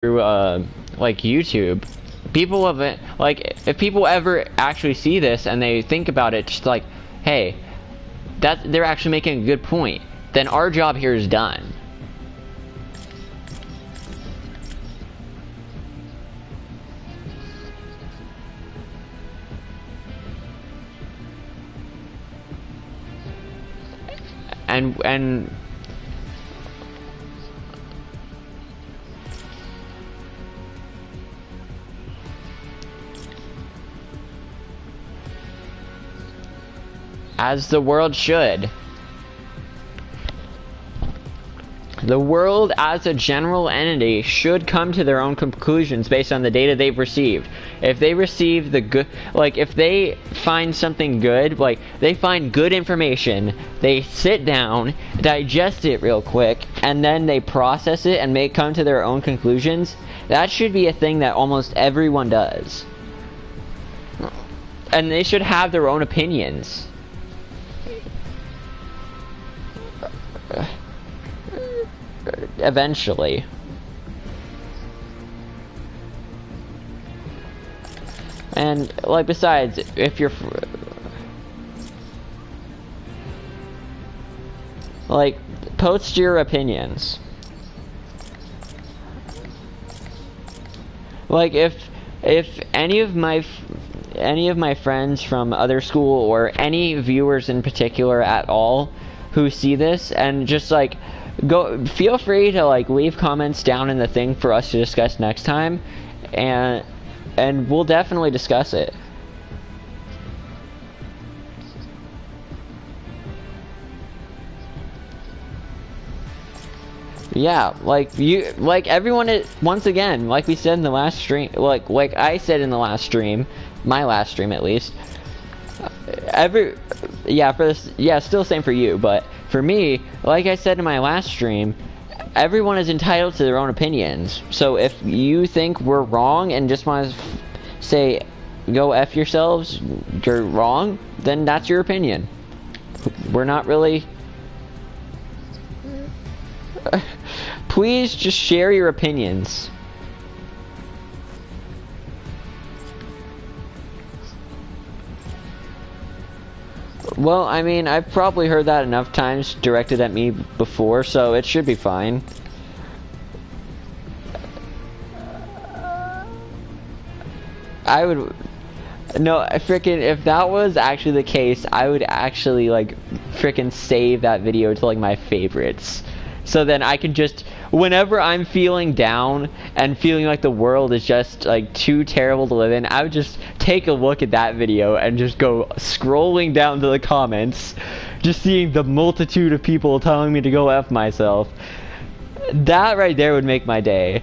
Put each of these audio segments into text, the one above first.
through like YouTube, people of it, like if people ever actually see this and they think about it, just like, hey, that they're actually making a good point, then our job here is done. And as the world should. The world as a general entity should come to their own conclusions based on the data they've received. If they receive the good, like if they find something good, like they find good information, they sit down, digest it real quick, and then they process it and come to their own conclusions. That should be a thing that almost everyone does. And they should have their own opinions. Eventually. And like besides, if you're like, post your opinions. Like if any of my friends from other school or any viewers in particular at all who see this and just like feel free to like leave comments down in the thing for us to discuss next time, and we'll definitely discuss it. Yeah, like everyone is, once again, like we said in the last stream, like I said in the last stream, my last stream at least, still same for you, but for me, like I said in my last stream, everyone is entitled to their own opinions. So if you think we're wrong and just want to say, go F yourselves, you're wrong, then that's your opinion. We're not really... Please just share your opinions. Well, I mean, I've probably heard that enough times directed at me before, so it should be fine. I would... No, if that was actually the case, I would actually, like, frickin' save that video to, like, my favorites. So then I can just... Whenever I'm feeling down and feeling like the world is just like too terrible to live in, I would just take a look at that video and just go scrolling down to the comments, just seeing the multitude of people telling me to go F myself. That right there would make my day.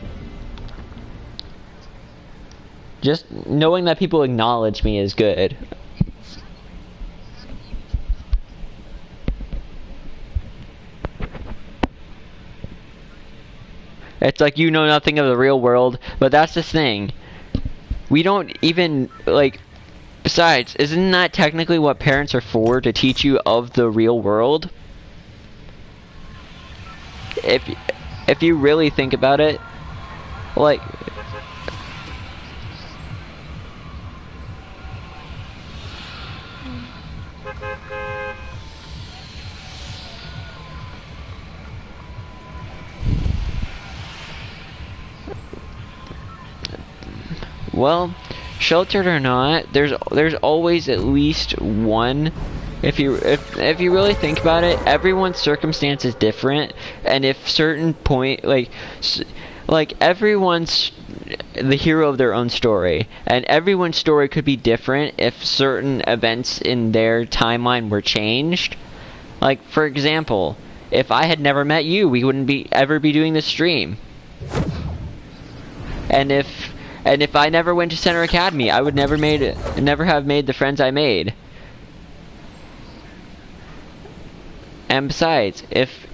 Just knowing that people acknowledge me is good. It's like you know nothing of the real world, but that's the thing. We don't even, like, besides, isn't that technically what parents are for, to teach you of the real world? If you really think about it, like... Well, sheltered or not, there's always at least one. If you really think about it, everyone's circumstance is different, and if certain point like everyone's the hero of their own story, and everyone's story could be different if certain events in their timeline were changed. Like, for example, if I had never met you, we wouldn't ever be doing this stream. And if I never went to Center Academy, I would never have made the friends I made. And besides, if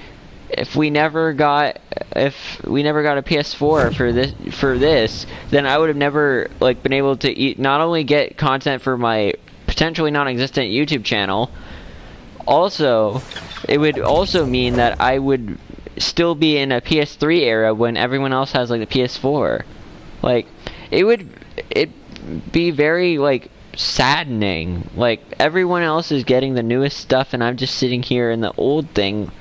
we never got a PS4 for this, then I would have never like been able to not only get content for my potentially non-existent YouTube channel. Also, it would also mean that I would still be in a PS3 era when everyone else has like the PS4. Like, it be very like saddening. Like, everyone else is getting the newest stuff and I'm just sitting here in the old thing.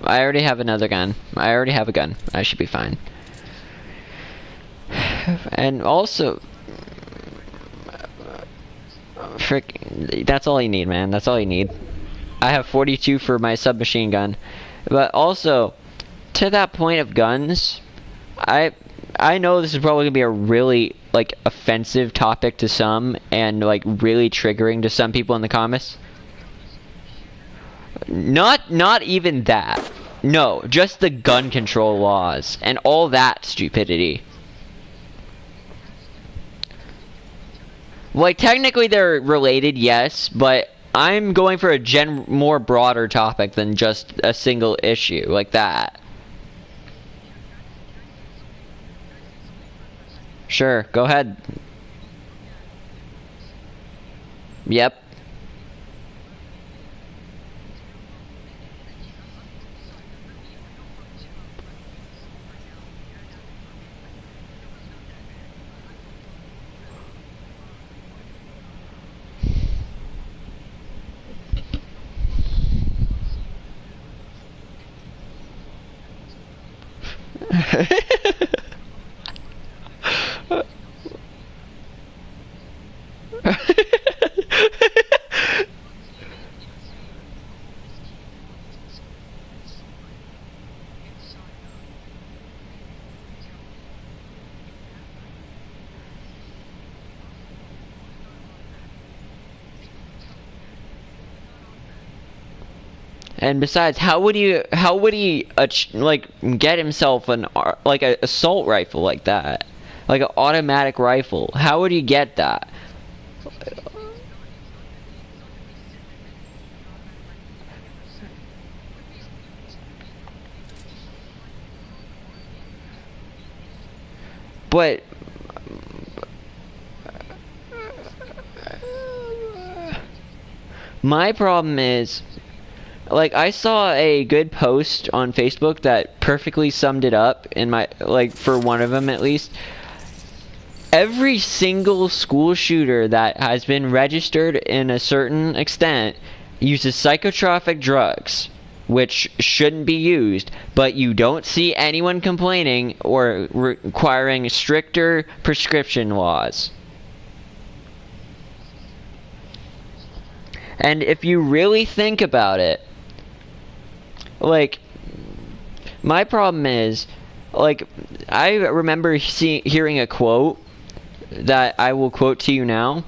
I already have another gun. I already have a gun. I should be fine. And also, frick, that's all you need, man. That's all you need. I have 42 for my submachine gun. But also, to that point of guns, I know this is probably gonna be a really like offensive topic to some and like really triggering to some people in the comments. Not even that. No, just the gun control laws and all that stupidity. Like, technically they're related, yes, but I'm going for a more broader topic than just a single issue like that. Sure, go ahead. Yep. And besides, how would he like get himself an like an assault rifle like that, like an automatic rifle? How would he get that? But my problem is, like, I saw a good post on Facebook that perfectly summed it up in my, like, for one of them at least. Every single school shooter that has been registered in a certain extent uses psychotropic drugs, which shouldn't be used, but you don't see anyone complaining or requiring stricter prescription laws. And if you really think about it, like, my problem is, like, I remember hearing a quote that I will quote to you now.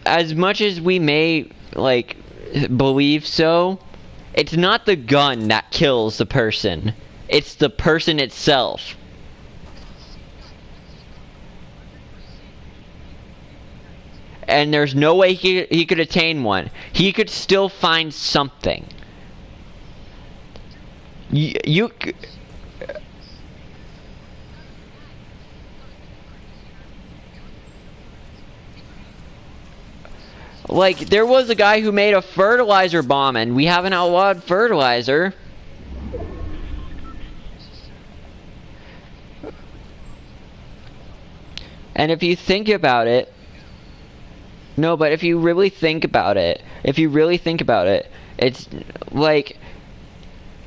As much as we may, like, believe so, it's not the gun that kills the person. It's the person itself. And there's no way he could attain one. He could still find something. You like, there was a guy who made a fertilizer bomb, and we haven't outlawed fertilizer. And if you think about it, no, but if you really think about it, it's like,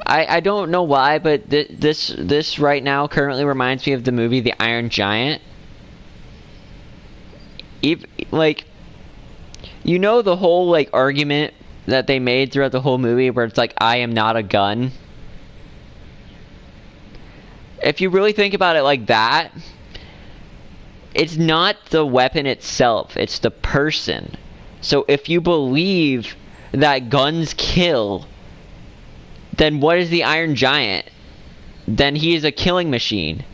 I don't know why, but this right now currently reminds me of the movie The Iron Giant. Like, you know the whole, like, argument that they made throughout the whole movie where it's like, I am not a gun? If you really think about it like that, it's not the weapon itself, it's the person. So if you believe that guns kill, then what is the Iron Giant? Then he is a killing machine.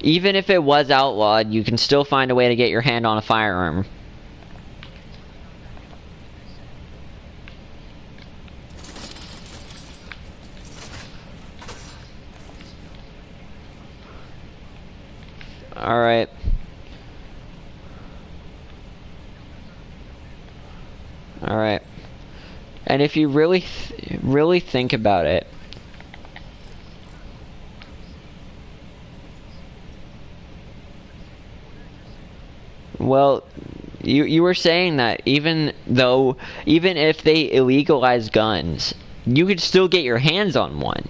Even if it was outlawed, you can still find a way to get your hand on a firearm. Alright. Alright. And if you really think about it, well, you were saying that even if they illegalize guns, you could still get your hands on one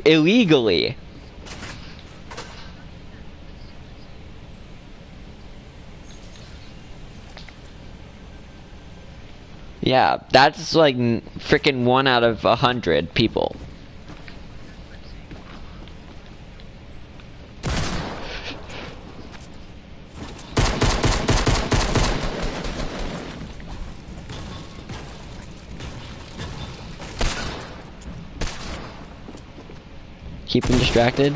illegally. Yeah, that's like freaking 1 out of 100 people. Keep them distracted.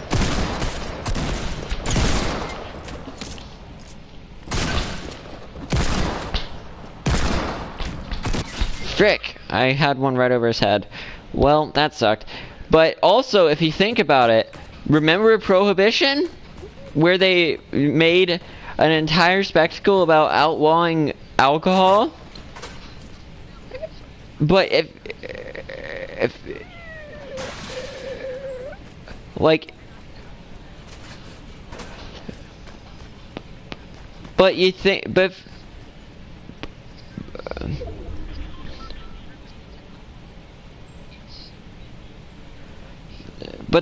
Frick! I had one right over his head. Well, that sucked. But also, if you think about it, remember Prohibition? Where they made an entire spectacle about outlawing alcohol? But if like, but you think, but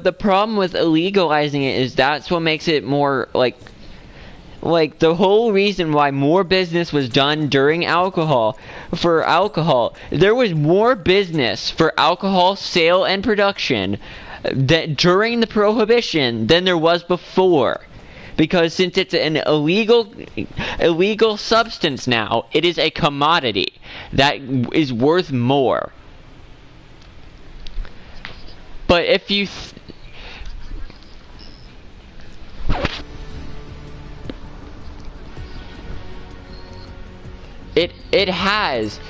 the problem with illegalizing it is that's what makes it more like the whole reason why more business was done during for alcohol, there was more business for alcohol sale and production that during the Prohibition than there was before. Because since it's an illegal substance now, it is a commodity that is worth more. But if you it has,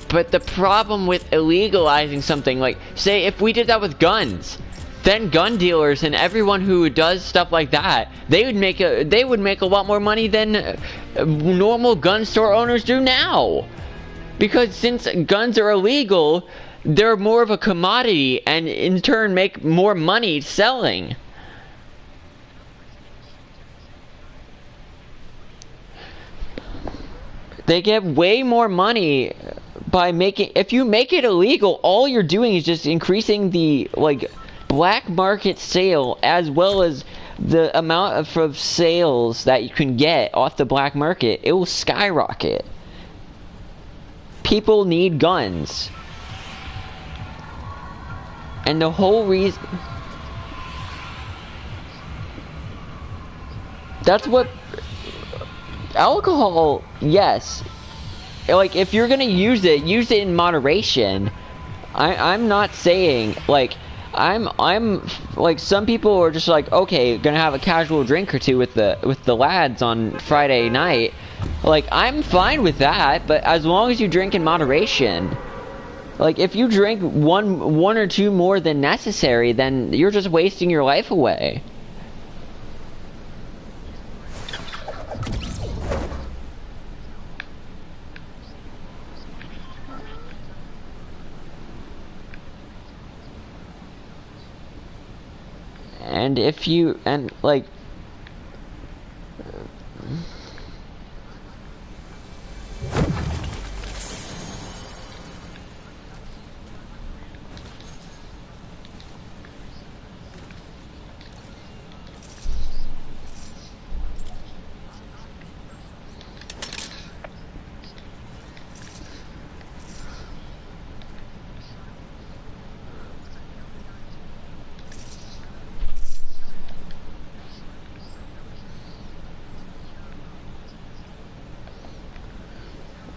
but the problem with illegalizing something, like, say if we did that with guns, then gun dealers and everyone who does stuff like that, they would make a lot more money than normal gun store owners do now. Because since guns are illegal, they're more of a commodity and in turn make more money selling. They get way more money by making, if you make it illegal, all you're doing is just increasing the black market sale as well as the amount of sales that you can get off the black market. It will skyrocket. People need guns. And the whole reason, that's what alcohol, yes, like if you're gonna use it in moderation. I'm not saying I'm like, some people are just like, okay, gonna have a casual drink or two with the lads on Friday night. Like, I'm fine with that, but as long as you drink in moderation. Like, if you drink one or two more than necessary, then you're just wasting your life away. And if you, and like,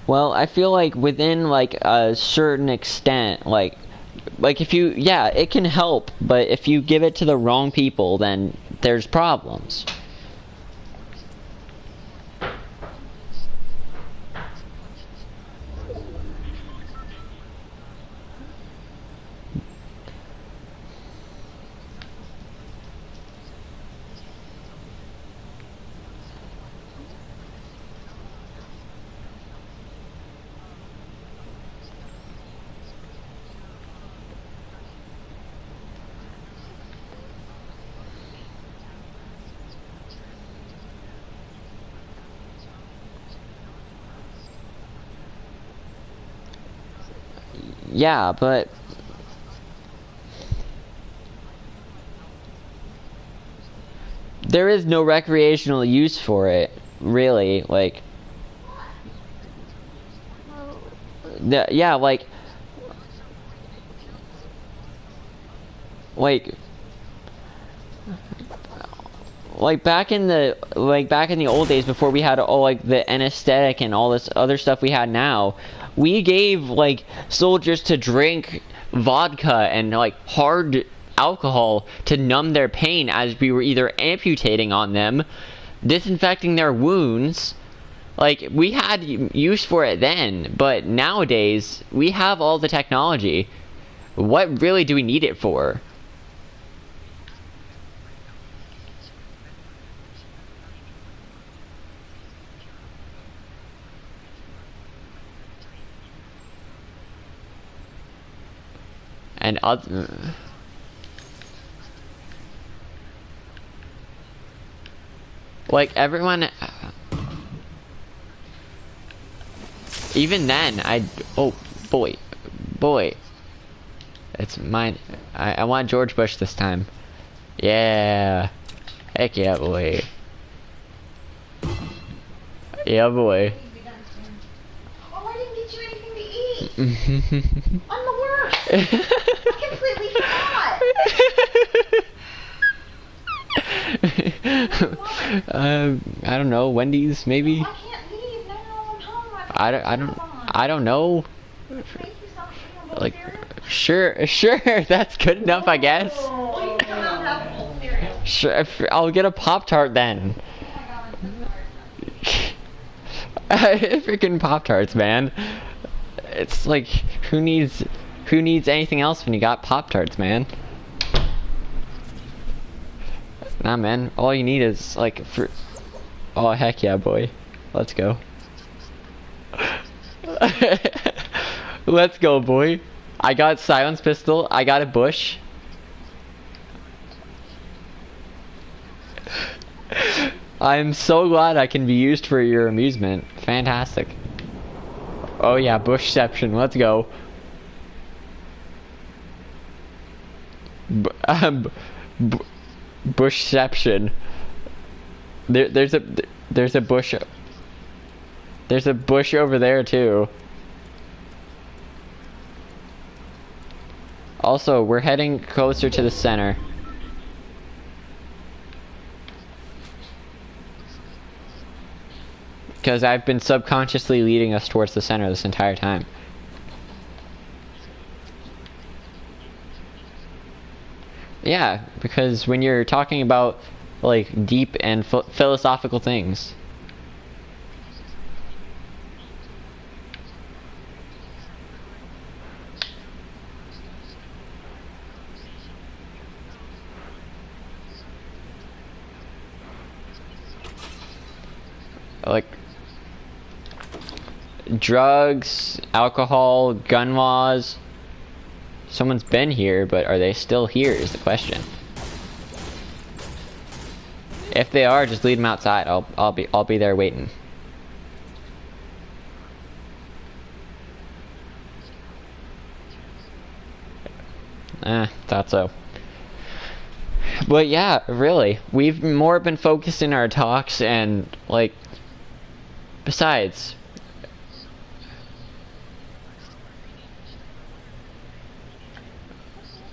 well, I feel like within like a certain extent, like if you, yeah, it can help, but if you give it to the wrong people, then there's problems. Yeah, but there is no recreational use for it, really. Like, yeah, like back in the old days before we had all like the anesthetic and all this other stuff we had now, we gave like soldiers to drink vodka and like hard alcohol to numb their pain as we were either amputating on them, disinfecting their wounds. Like, we had use for it then, but nowadays we have all the technology. What really do we need it for? And other, like, everyone, even then, oh, boy, it's mine. I want George Bush this time. Yeah, heck yeah, boy. Yeah, boy. Oh, I didn't get you anything to eat. I'm the worst. I completely forgot. I don't know, Wendy's maybe. I can't leave now. I'm home. I don't know. Like, sure, that's good enough, I guess. Sure, I'll get a Pop-Tart then. Freaking Pop-Tarts, man. It's like, who needs anything else when you got Pop-Tarts, man? Nah, man, all you need is like fruit. Oh, heck yeah, boy. Let's go. Let's go, boy. I got silence pistol. I got a bush. I'm so glad I can be used for your amusement. Fantastic. Oh yeah, bushception. Let's go. Bushception. There's a bush. There's a bush over there too. Also, we're heading closer to the center. Because I've been subconsciously leading us towards the center this entire time. Yeah, because when you're talking about like deep and philosophical things. Like drugs, alcohol, gun laws. Someone's been here, but are they still here is the question. If they are, just lead them outside. I'll be there waiting. Thought so. But yeah, really, we've more been focused in our talks and like besides,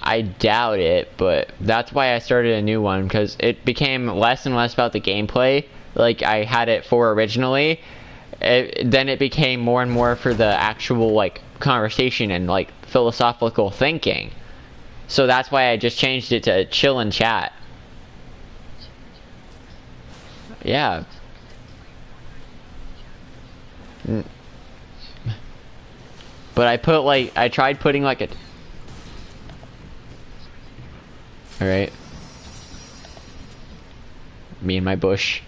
I doubt it, but that's why I started a new one, because it became less and less about the gameplay like I had it for originally. Then it became more and more for the actual like conversation and like philosophical thinking. So that's why I just changed it to chill and chat. Yeah. But I put like, I tried putting like a... Alright. Me and my bush.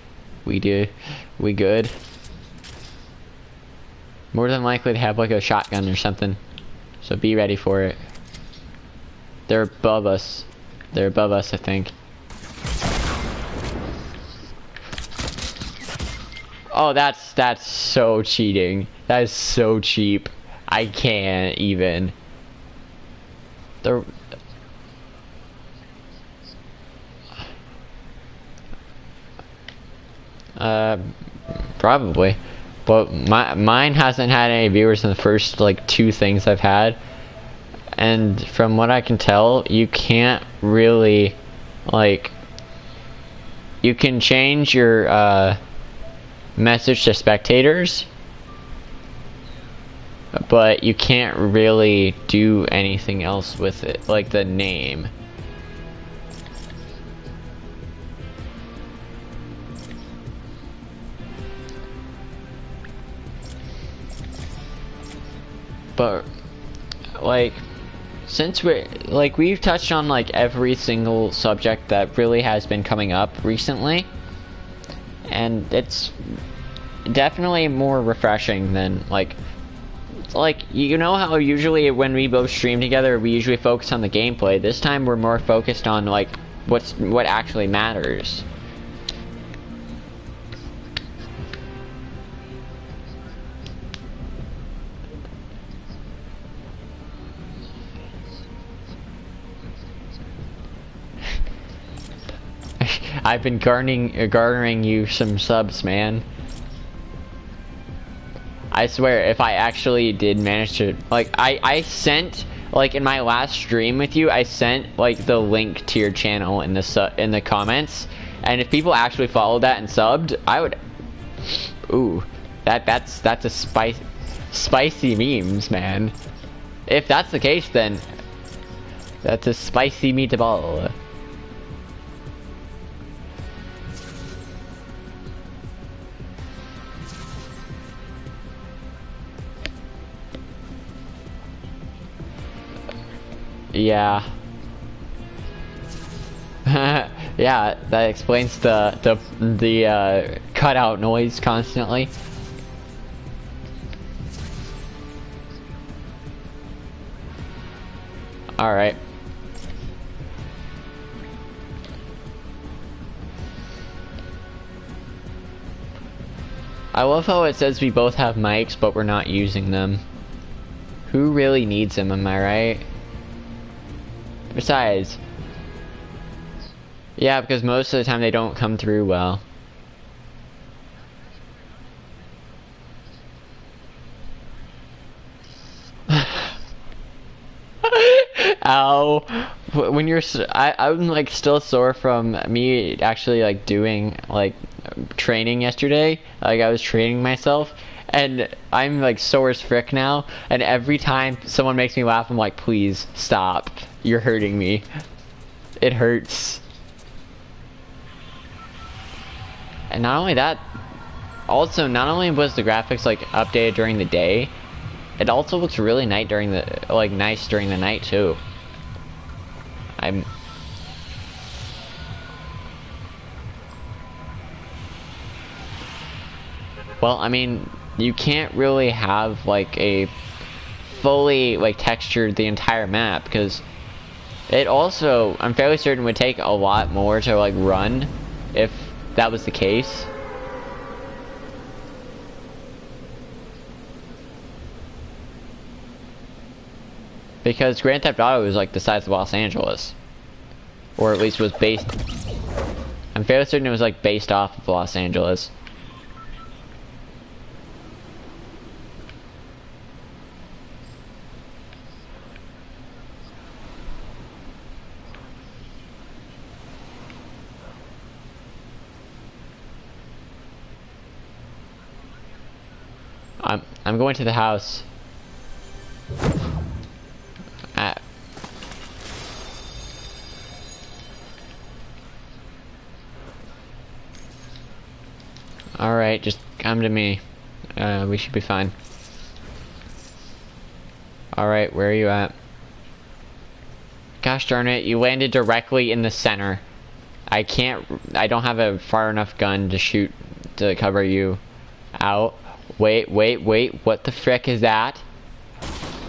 We good. More than likely to have like a shotgun or something. So be ready for it. They're above us. They're above us, I think. Oh, that's so cheating. That is so cheap. I can't even. They're... Probably. But mine hasn't had any viewers in the first like 2 things I've had. And from what I can tell, you can't really, like, you can change your message to spectators, but you can't really do anything else with it, like the name. But, like, since we've touched on like every single subject that really has been coming up recently, and it's definitely more refreshing than like you know how usually when we both stream together we usually focus on the gameplay. This time we're more focused on like what actually matters. I've been garnering you some subs, man. I swear, if I actually did manage to, like, I sent, like, in my last stream with you, I sent, like, the link to your channel in the comments, and if people actually followed that and subbed, I would, ooh, that's a spicy memes, man. If that's the case, then that's a spicy meatball. Yeah. Yeah, that explains the cutout noise constantly. All right. I love how it says we both have mics, but we're not using them. Who really needs them, am I right? Besides, yeah, because most of the time they don't come through well. Ow. When you're, I'm like still sore from me actually like doing like training yesterday. Like I was training myself, and I'm like sore as frick now. And every time someone makes me laugh, I'm like, please stop. You're hurting me. It hurts. And not only that, also not only was the graphics like updated during the day, it also looks really nice during the night too. Well, I mean, you can't really have like a fully like textured the entire map because it also, I'm fairly certain, would take a lot more to like run if that was the case. Because Grand Theft Auto is like the size of Los Angeles. Or at least was based... I'm fairly certain it was like based off of Los Angeles. I'm going to the house. Alright, just come to me. We should be fine. Alright, where are you at? Gosh darn it, you landed directly in the center. I don't have a far enough gun to shoot to cover you out. Wait, what the frick is that?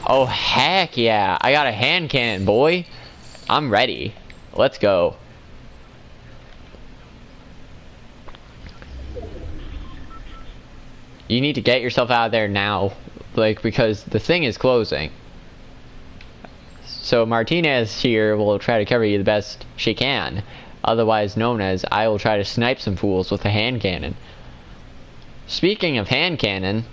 Oh heck yeah, I got a hand cannon, boy. I'm ready. Let's go. You need to get yourself out of there now, like, because the thing is closing. So Martinez here will try to cover you the best she can, otherwise known as I will try to snipe some fools with a hand cannon. Speaking of hand cannon,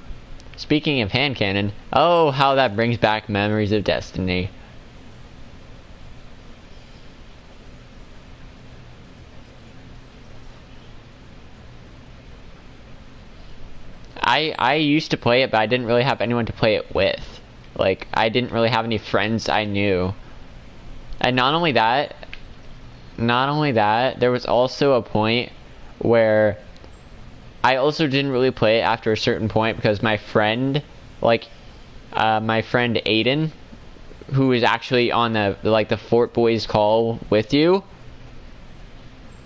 oh how that brings back memories of Destiny. I used to play it, but I didn't really have anyone to play it with. Like, I didn't really have any friends I knew. And not only that, there was also a point where I also didn't really play it after a certain point because my friend, my friend Aiden, who is actually on the Fort Boys call with you,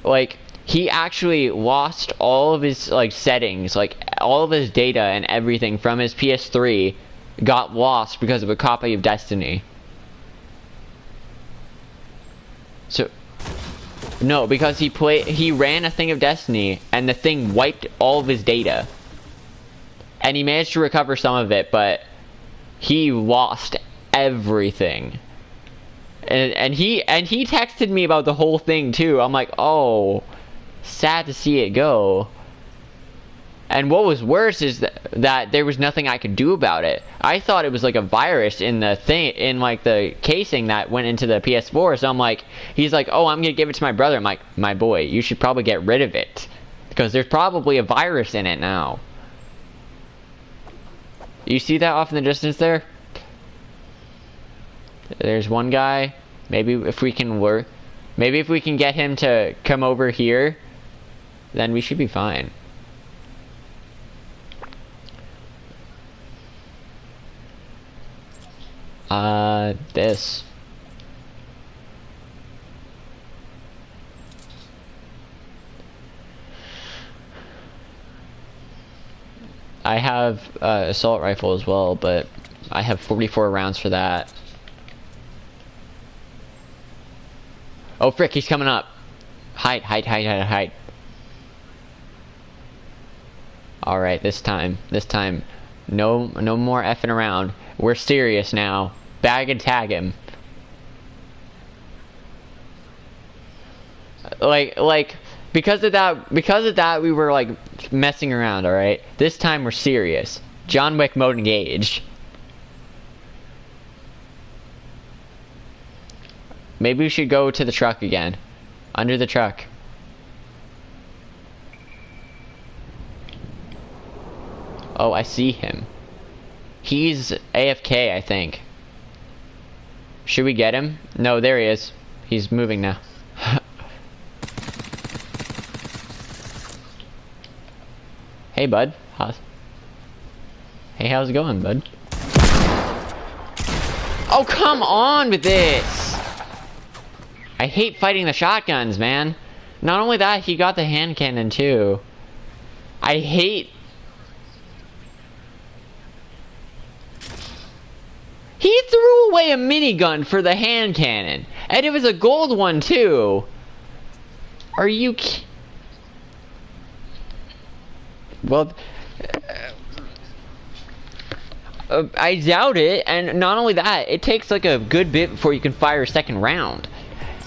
like, he actually lost all of his, like, settings, like, all of his data and everything from his PS3 got lost because of a copy of Destiny. So, no, because he ran a thing of Destiny, and the thing wiped all of his data. And he managed to recover some of it, but he lost everything. And he texted me about the whole thing, too. I'm like, oh, sad to see it go. And what was worse is that there was nothing I could do about it. I thought it was like a virus in the thing, in like the casing that went into the PS4. So I'm like, he's like, oh, I'm gonna give it to my brother. I'm like, my boy, you should probably get rid of it, because there's probably a virus in it now. You see that off in the distance there? There's one guy. Maybe if we can get him to come over here, then we should be fine. This. I have assault rifle as well, but I have 44 rounds for that. Oh frick, he's coming up. Hide. Alright, this time, no more effing around. We're serious now. Bag and tag him. Like, because of that, we were like messing around, alright? This time we're serious. John Wick mode engaged. Maybe we should go to the truck again. Under the truck. Oh, I see him. He's AFK, I think. Should we get him? No, there he is. He's moving now. Hey, bud. Hey, how's it going, bud? Oh, come on with this! I hate fighting the shotguns, man. Not only that, he got the hand cannon, too. I hate... He threw away a minigun for the hand cannon. And it was a gold one, too. Are you... Well... I doubt it. And not only that, it takes like a good bit before you can fire a second round.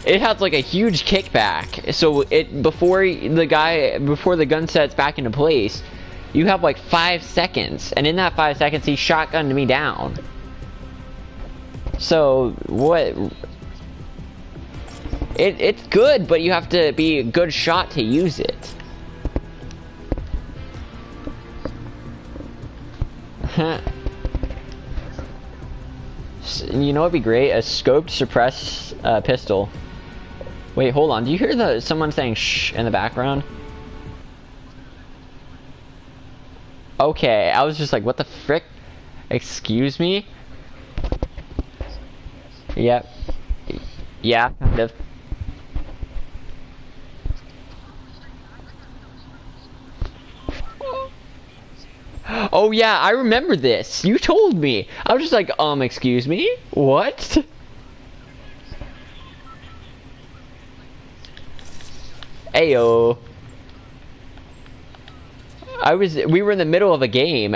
It has like a huge kickback. So before the gun sets back into place, you have like 5 seconds. And in that 5 seconds, he shotgunned me down. So, what... It's good, but you have to be a good shot to use it. You know what'd be great? A scoped suppress pistol. Wait, hold on. Do you hear someone saying shh in the background? Okay, I was just like, what the frick? Excuse me? Yep. Yeah, kind of. Oh yeah, I remember this. You told me. I was just like, excuse me? What? Ayo. We were in the middle of a game.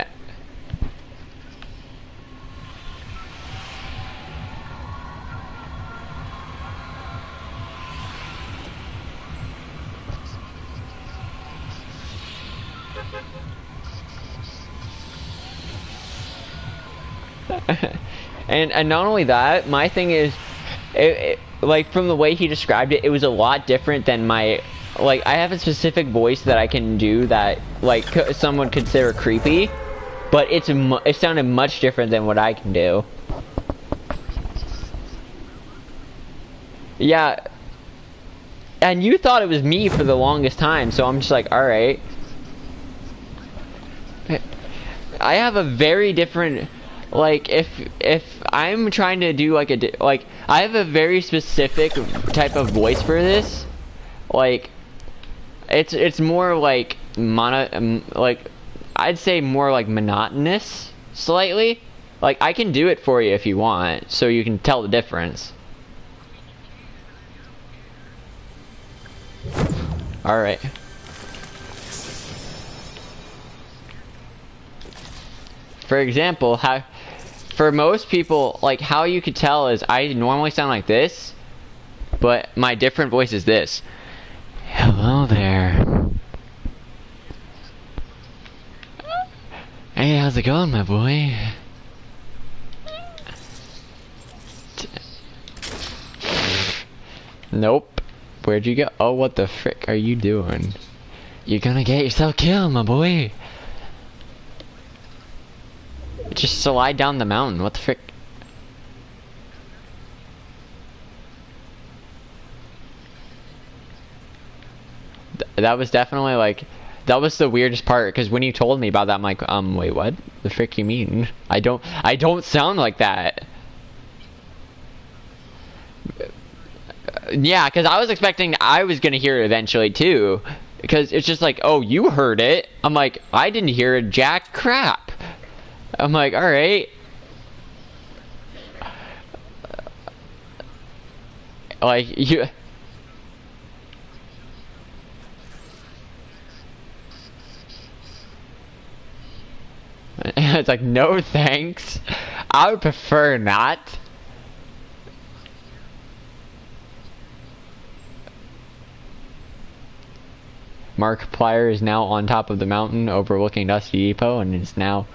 And not only that, my thing is, like from the way he described it, it was a lot different than my, like I have a specific voice that I can do that like some would consider creepy, but it sounded much different than what I can do. Yeah, and you thought it was me for the longest time, so I'm just like, all right. I have a very different. Like if I'm trying to do like like I have a very specific type of voice for this, like it's more like like I'd say more like monotonous slightly. Like I can do it for you if you want, so you can tell the difference. All right. For example, for most people, like how you could tell is I normally sound like this, but my different voice is this. Hello there. Hey, how's it going, my boy? Nope. Where'd you go? Oh, what the frick are you doing? You're gonna get yourself killed, my boy. Just slide down the mountain. What the frick? That was definitely like, that was the weirdest part. Because when you told me about that, I'm like, wait, what? The frick you mean? I don't sound like that. Yeah, because I was expecting I was gonna hear it eventually too. Because it's just like, oh, you heard it. I'm like, I didn't hear it. Jack crap. I'm like, all right. Like you. It's like, no thanks. I would prefer not. Markiplier is now on top of the mountain overlooking Dusty Depot and is now.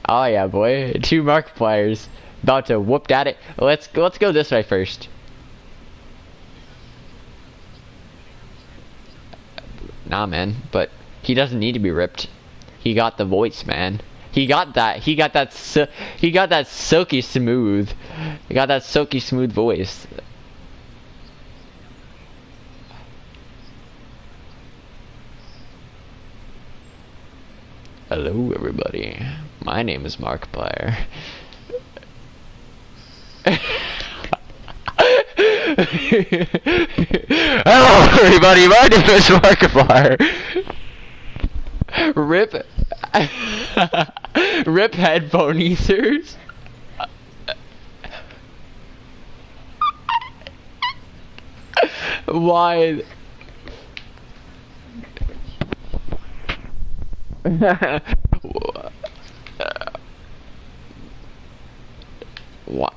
Oh yeah, boy. 2 Markipliers about to whoop at it. Let's go this way first. Nah, man, but he doesn't need to be ripped. He got the voice, man. He got that silky smooth. He got that silky smooth voice. Hello, everybody. My name is Markiplier. Hello, everybody. My name is Markiplier. Rip. Rip headphone users. Why? What?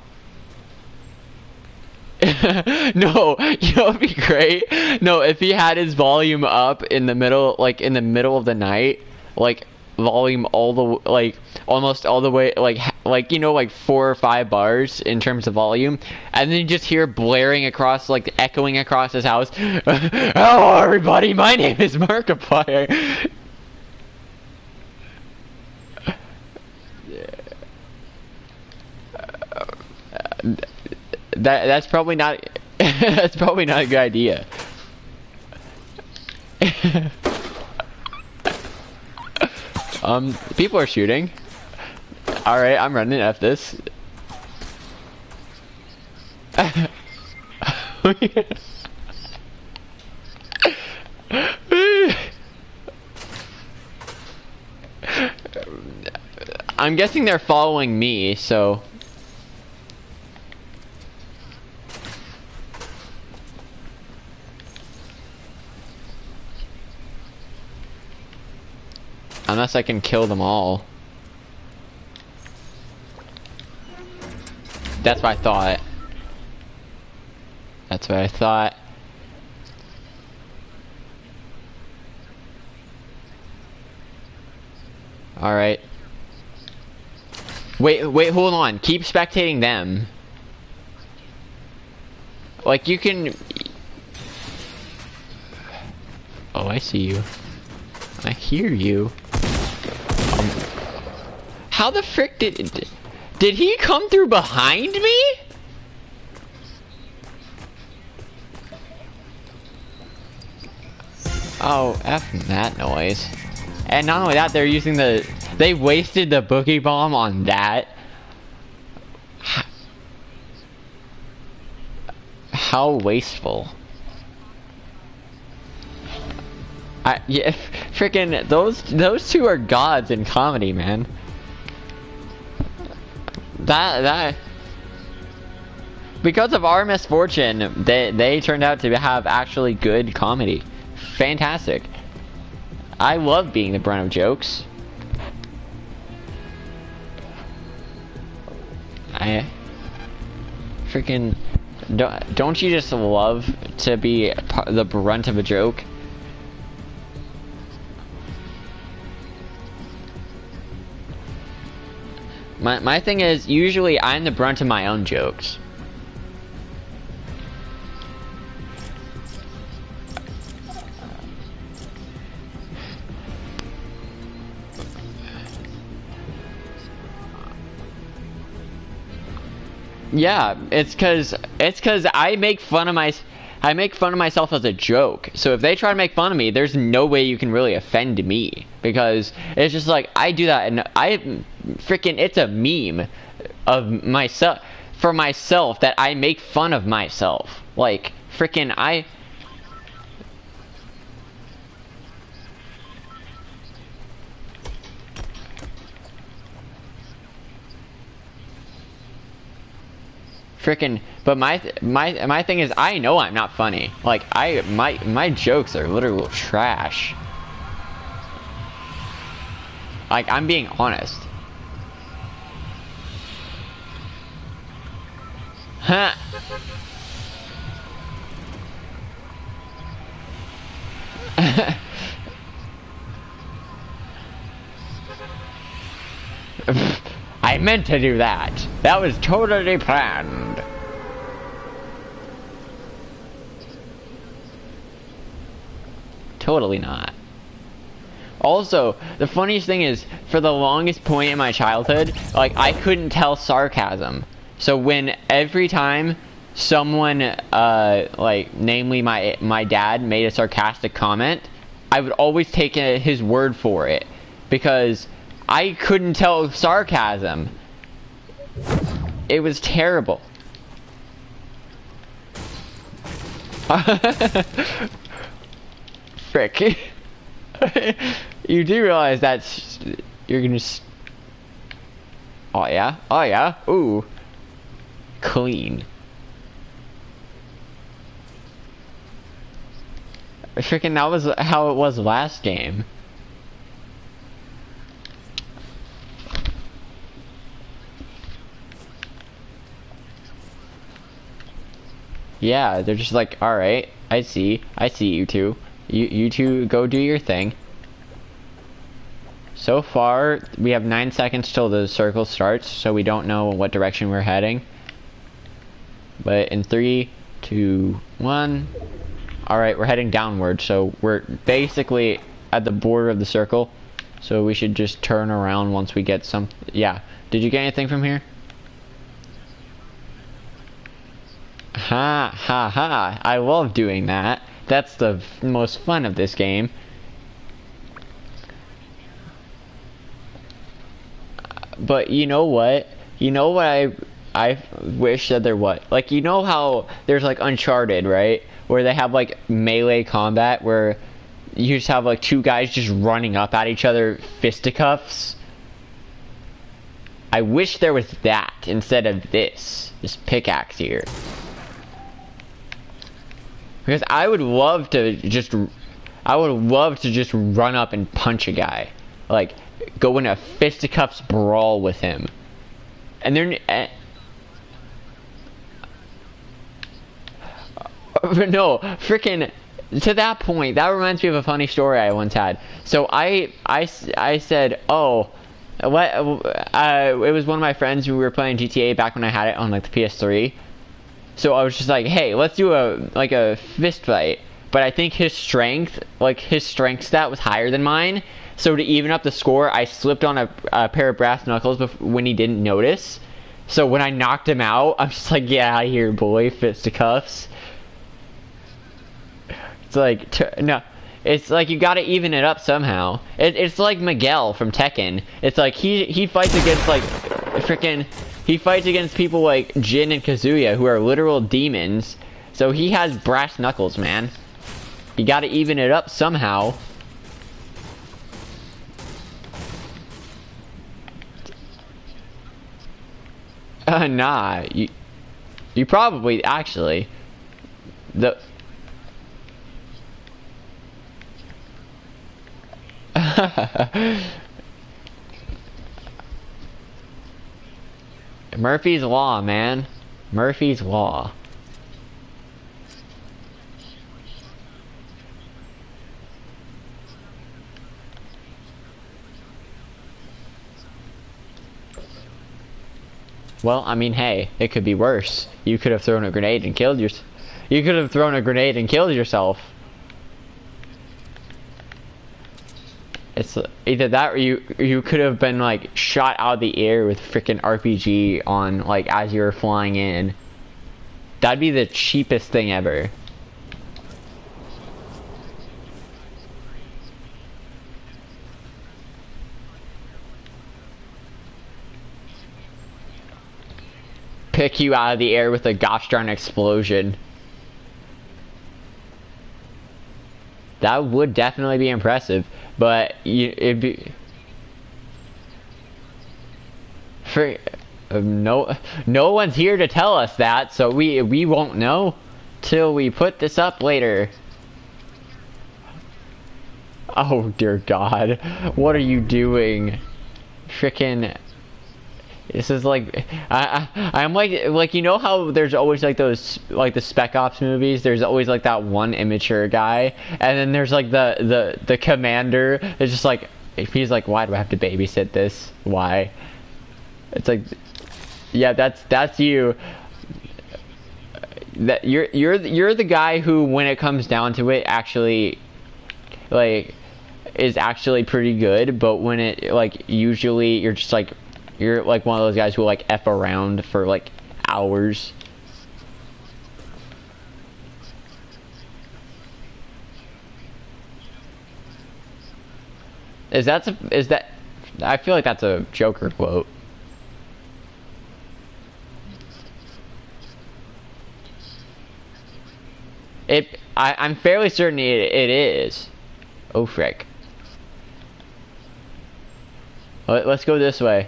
No, you know what'd be great? No, if he had his volume up in the middle, like in the middle of the night, like volume all the like almost all the way, like you know, like 4 or 5 bars in terms of volume, and then you just hear blaring across, like echoing across his house. Hello, everybody. My name is Markiplier. That's probably not that's probably not a good idea. People are shooting. Alright, I'm running. F this. I'm guessing they're following me, so... Unless I can kill them all. That's what I thought. That's what I thought. Alright. Wait, hold on. Keep spectating them. Like, you can... Oh, I see you. I hear you. How the frick did he come through behind me? Oh, F that noise. And not only that, they're using they wasted the boogie bomb on that. How wasteful. Yeah, freaking those two are gods in comedy, man. That because of our misfortune, they turned out to have actually good comedy. Fantastic. I love being the brunt of jokes. I freaking don't you just love to be the brunt of a joke? My thing is, usually I'm the brunt of my own jokes. Yeah, it's cause I make fun of myself as a joke. So if they try to make fun of me, there's no way you can really offend me, because it's just like I do that, and it's a meme of myself for myself that I make fun of myself. Like but my thing is, I know I'm not funny. Like my jokes are literal trash. Like, I'm being honest. Huh. I meant to do that. That was totally planned. Totally not. Also, the funniest thing is, for the longest point in my childhood, like, I couldn't tell sarcasm. So every time someone, like, namely my dad, made a sarcastic comment, I would always take his word for it, because I couldn't tell sarcasm. It was terrible. Frick. You do realize that's... You're gonna... Oh yeah? Oh yeah? Ooh. Clean. Frickin' that was how it was last game. Yeah, they're just like, alright, I see you two. You two go do your thing. So far, we have 9 seconds till the circle starts, so we don't know what direction we're heading. But in 3, 2, 1... Alright, we're heading downward, so we're basically at the border of the circle. So we should just turn around once we get some... Yeah. Did you get anything from here? Ha ha ha. I love doing that. That's the most fun of this game. But you know what? You know what I wish that there was? Like, you know how there's like Uncharted, right? Where they have like melee combat where you just have like two guys just running up at each other, fisticuffs. I wish there was that instead of this pickaxe here. Because I would love to just run up and punch a guy. Like, go in a fisticuffs brawl with him. And then, no, freaking, to that point, that reminds me of a funny story I once had. So I said, oh, what, it was one of my friends who we were playing GTA back when I had it on like the PS3. So I was just like, hey, let's do a fist fight. But I think his strength stat was higher than mine. So to even up the score, I slipped on a pair of brass knuckles when he didn't notice. So when I knocked him out, I'm just like, yeah, I hear boy, fisticuffs. It's like, no, it's like you gotta even it up somehow. It's like Miguel from Tekken. It's like he fights against like freaking. He fights against people like Jin and Kazuya, who are literal demons. So he has brass knuckles, man. You gotta even it up somehow. Nah. You probably, actually. Murphy's Law, man. Murphy's Law. Well, I mean, hey, it could be worse. You could have thrown a grenade and killed yourself. You could have thrown a grenade and killed yourself. It's either that or you could have been like shot out of the air with freaking RPG on like as you were flying in. That'd be the cheapest thing ever. Pick you out of the air with a gosh darn explosion. That would definitely be impressive, but it'd be for no one's here to tell us that, so we won't know till we put this up later. Oh dear God, what are you doing? Frickin'. This is like I'm like you know how there's always like those like the Spec Ops movies, there's always like that one immature guy, and then there's like the commander is just like, if he's like, why do I have to babysit this? Why? It's like, yeah, that's you. That you're the guy who, when it comes down to it, actually like is actually pretty good, but when it like usually you're just like, you're like one of those guys who like F around for like hours. Is that I feel like that's a Joker quote. I'm fairly certain it is. Oh frick. Let's go this way.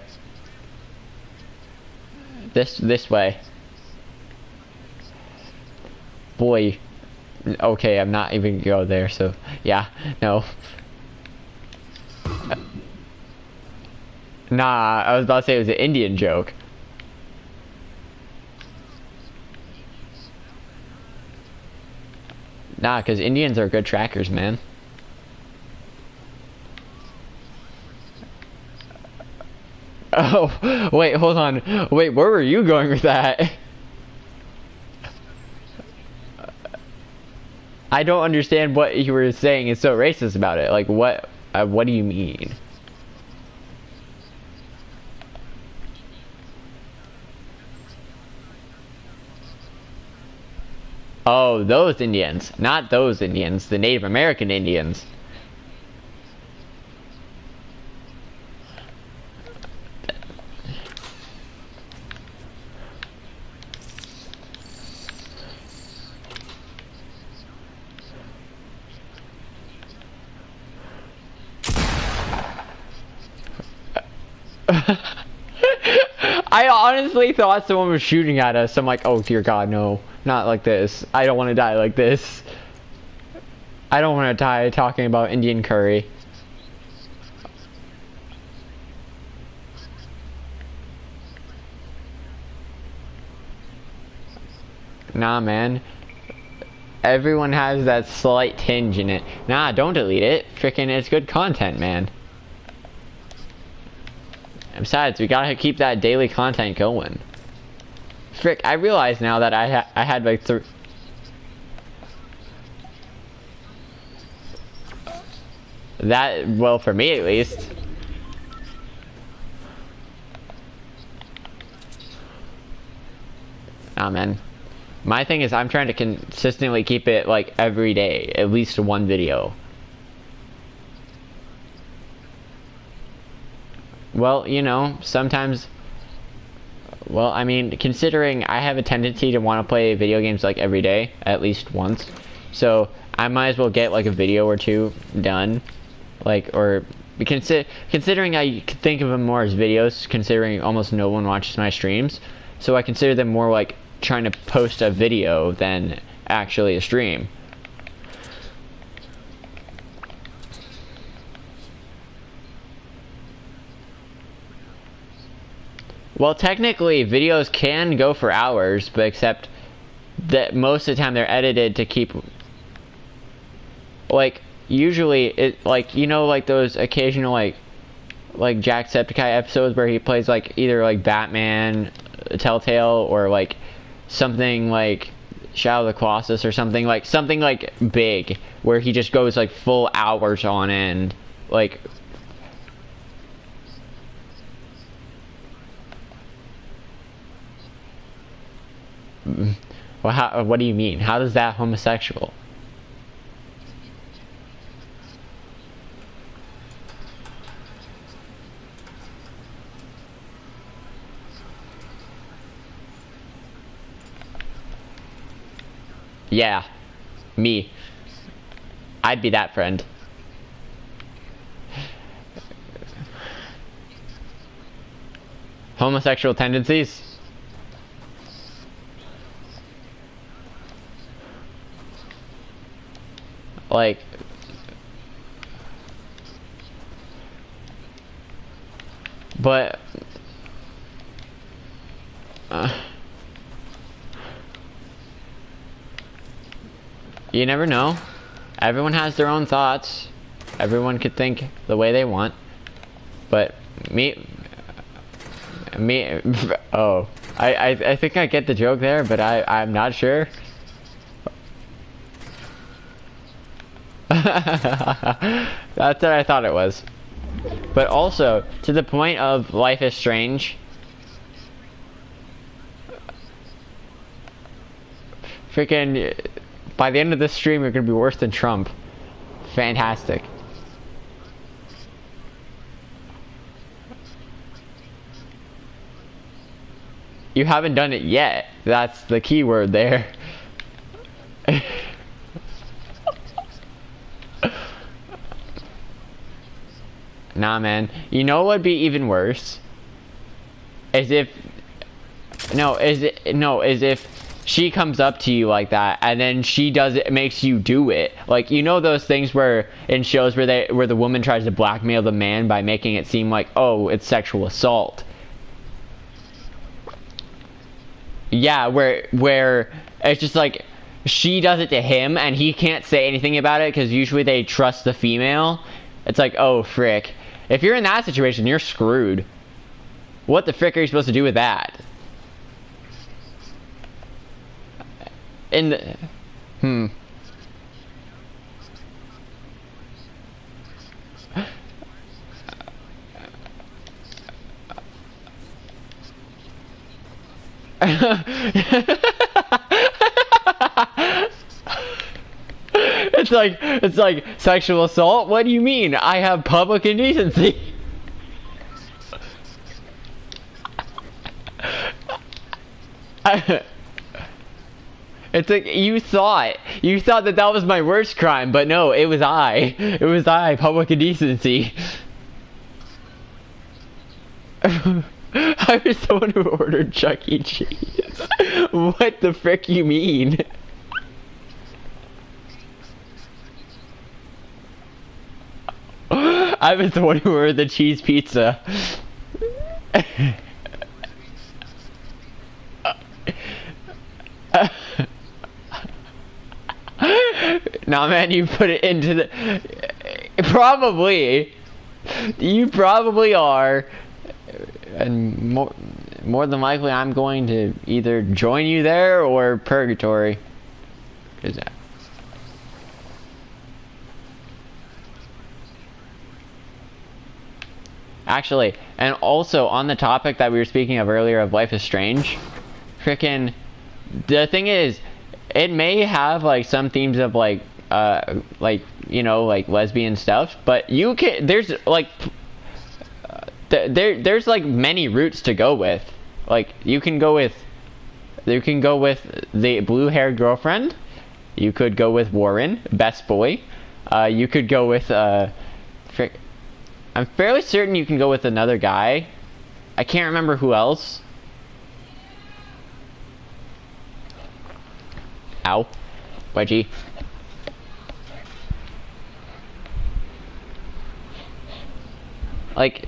This way. Boy. Okay, I'm not even gonna go there, so yeah, no. Nah, I was about to say it was an Indian joke. Nah, because Indians are good trackers, man. Oh, wait, hold on. Wait, where were you going with that? I don't understand what you were saying is so racist about it. Like, what do you mean? Oh, those Indians. Not those Indians. The Native American Indians. I honestly thought someone was shooting at us. I'm like, oh dear God, no, not like this. I don't want to die like this. I don't want to die talking about Indian curry. Nah, man. Everyone has that slight tinge in it. Nah, don't delete it. Frickin' it's good content, man. And besides, we gotta keep that daily content going. Frick, I realize now that I had like that, well, for me at least. Nah, man. My thing is I'm trying to consistently keep it like every day, at least one video. Well, you know, sometimes, well, I mean, considering I have a tendency to want to play video games like every day, at least once, so I might as well get like a video or two done, like, or considering I think of them more as videos, considering almost no one watches my streams, so I consider them more like trying to post a video than actually a stream. Well, technically videos can go for hours, but except that most of the time they're edited to keep, like, usually it, like, you know, like those occasional like Jacksepticeye episodes where he plays like either like Batman, Telltale, or like something like Shadow of the Colossus or something like big where he just goes like full hours on end, like, well, how, what do you mean? How is that homosexual? Yeah, me. I'd be that friend. Homosexual tendencies? Like, but you never know. Everyone has their own thoughts. Everyone could think the way they want. But me, oh, I think I get the joke there, but I'm not sure. That's what I thought it was. But also, to the point of Life is Strange, freaking, by the end of this stream, you're gonna be worse than Trump. Fantastic. You haven't done it yet. That's the key word there. Nah, man. You know what would be even worse? Is if she comes up to you like that and then she does it, makes you do it. Like, you know those things where in shows where the woman tries to blackmail the man by making it seem like, oh, it's sexual assault. Yeah, where it's just like she does it to him and he can't say anything about it because usually they trust the female. It's like, oh frick. If you're in that situation, you're screwed. What the frick are you supposed to do with that? In the... It's like sexual assault. What do you mean? I have public indecency. It's like you thought that was my worst crime, but no, it was I. It was I, public indecency. I was the one who ordered Chuck E. Cheese. What the frick you mean? I was the one who ordered the cheese pizza. Nah, man, you put it into the... Probably. You probably are. And more than likely, I'm going to either join you there or purgatory. 'Cause actually, and also on the topic that we were speaking of earlier of Life is Strange, frickin' the thing is, it may have like some themes of like you know, like lesbian stuff, but you can, there's like there's like many routes to go with. Like you can go with the blue-haired girlfriend. You could go with Warren, best boy. You could go with I'm fairly certain you can go with another guy. I can't remember who else. Ow. Wedgie. Like,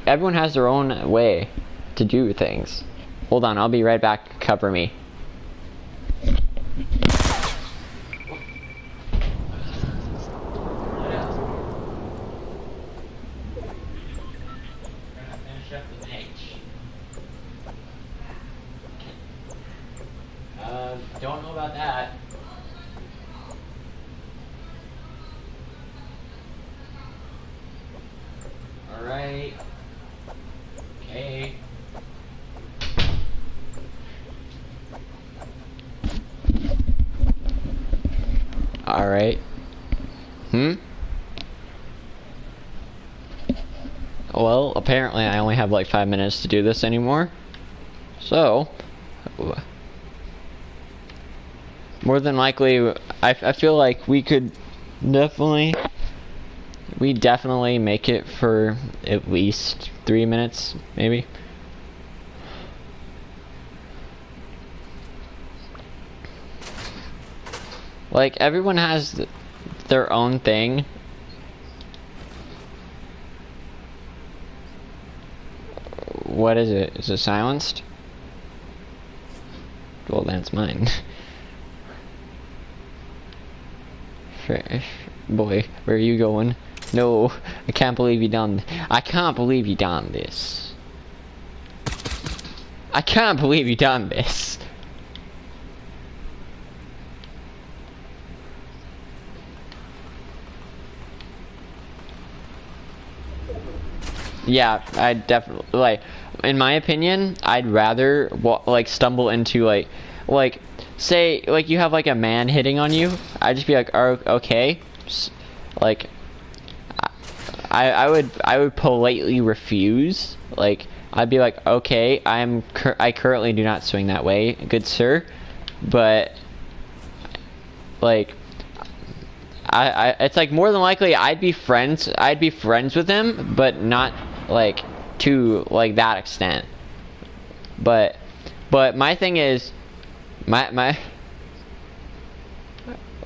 everyone has their own way to do things. Hold on, I'll be right back. Cover me. Don't know about that. Alright. Okay. Alright. Well, apparently I only have like 5 minutes to do this anymore. So, more than likely, I feel like we definitely make it for at least 3 minutes, maybe. Like, everyone has their own thing. What is it? Is it silenced? Well, that's mine. Boy, where are you going? No, I can't believe you done. I can't believe you done this. I can't believe you done this. Yeah, I definitely, like, in my opinion, I'd rather like stumble into like say like you have like a man hitting on you. I'd just be like, oh, okay, like I would politely refuse. Like I'd be like, okay, I currently do not swing that way, good sir, but like it's like more than likely I'd be friends with him, but not like to like that extent. But my thing is my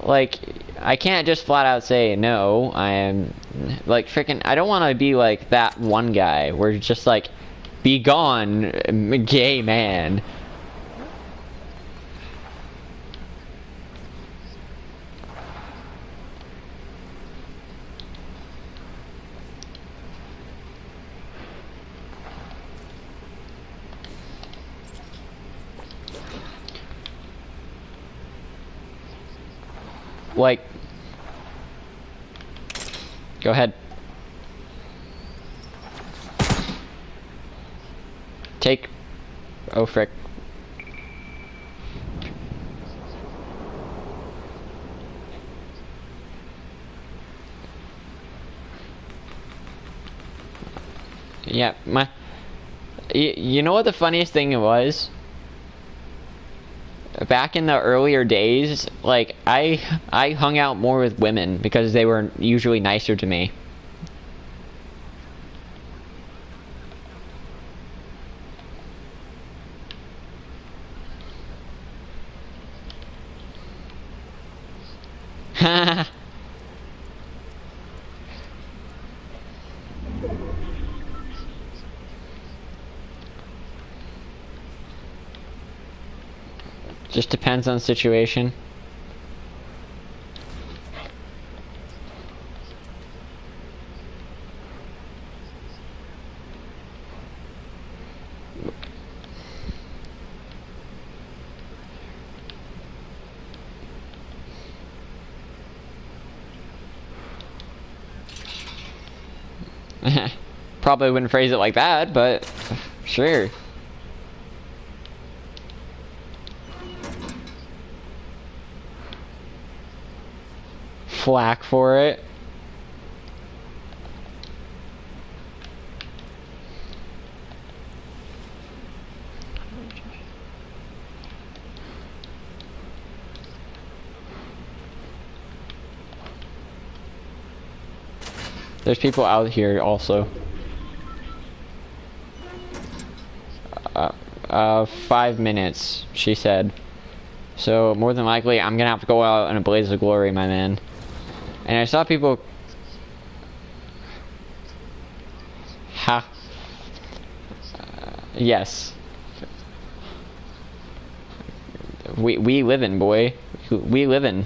like I can't just flat out say no. I am like freaking, I don't want to be like that one guy where it's just like, be gone, gay man. Like, go ahead. Take. Oh, frick. Yeah, you know what the funniest thing was? Back in the earlier days, like, I hung out more with women because they were usually nicer to me. Just depends on the situation. Probably wouldn't phrase it like that, but sure. Flack for it. There's people out here also. 5 minutes, she said. So more than likely, I'm gonna have to go out in a blaze of glory, my man. And I saw people. Ha. Yes. We livin', boy. We livin'.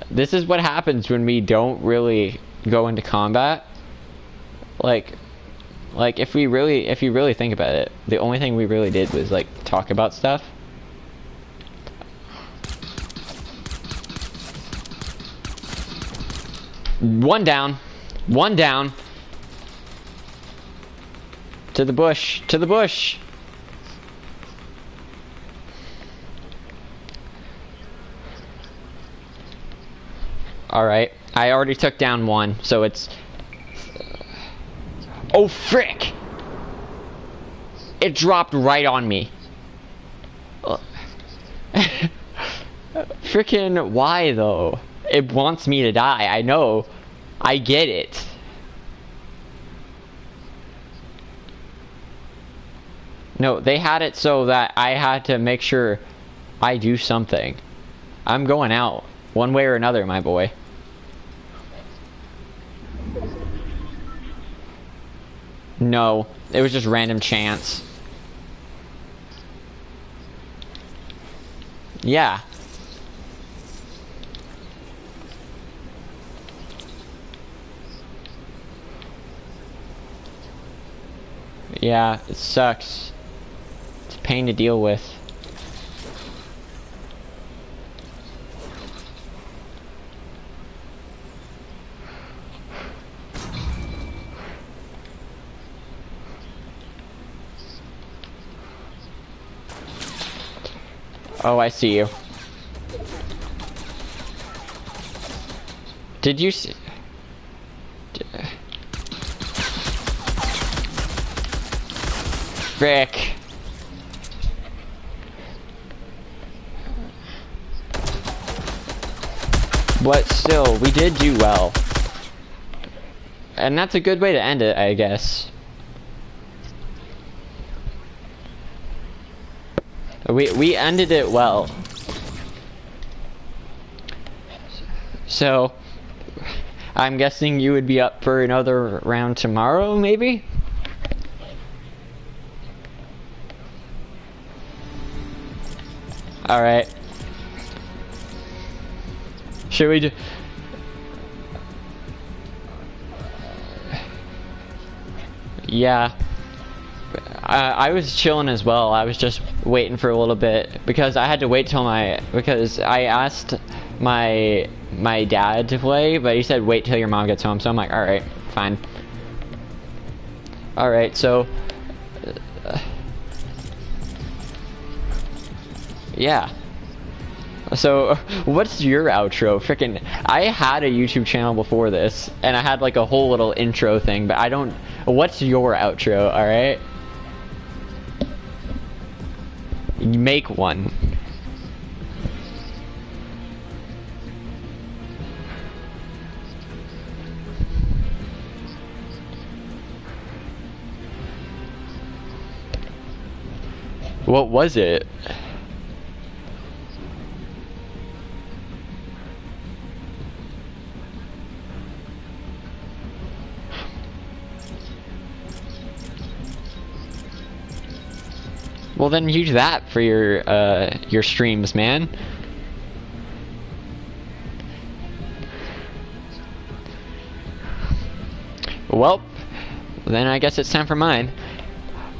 This is what happens when we don't really go into combat. Like if you really think about it, the only thing we really did was like talk about stuff. One down. One down. To the bush. To the bush. Alright. I already took down one, so it's... Oh, frick! It dropped right on me. Frickin' why, though? It wants me to die, I know. I get it. No, they had it so that I had to make sure I do something. I'm going out, one way or another, my boy. No, it was just random chance. Yeah. Yeah, it sucks. It's a pain to deal with. Oh, I see you. Did you see? Frick. But still, we did do well. And that's a good way to end it, I guess. We ended it well. So, I'm guessing you would be up for another round tomorrow, maybe? Alright. Should we do... Yeah. I was chilling as well. I was just waiting for a little bit because I had to wait till because I asked my dad to play, but he said wait till your mom gets home. So I'm like, all right, fine. All right, so yeah. So what's your outro? Frickin', I had a YouTube channel before this, and I had like a whole little intro thing, but I don't. What's your outro? All right. You make one. What was it? Well, then use that for your streams, man. Well, then I guess it's time for mine.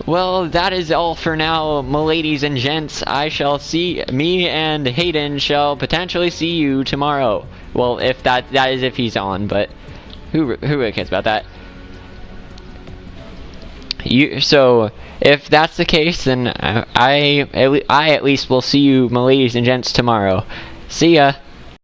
Well, that is all for now, ladies and gents. Me and Hayden shall potentially see you tomorrow. Well, if that is if he's on, but who really cares about that? So if that's the case, then I at least will see you, my ladies and gents, tomorrow. See ya.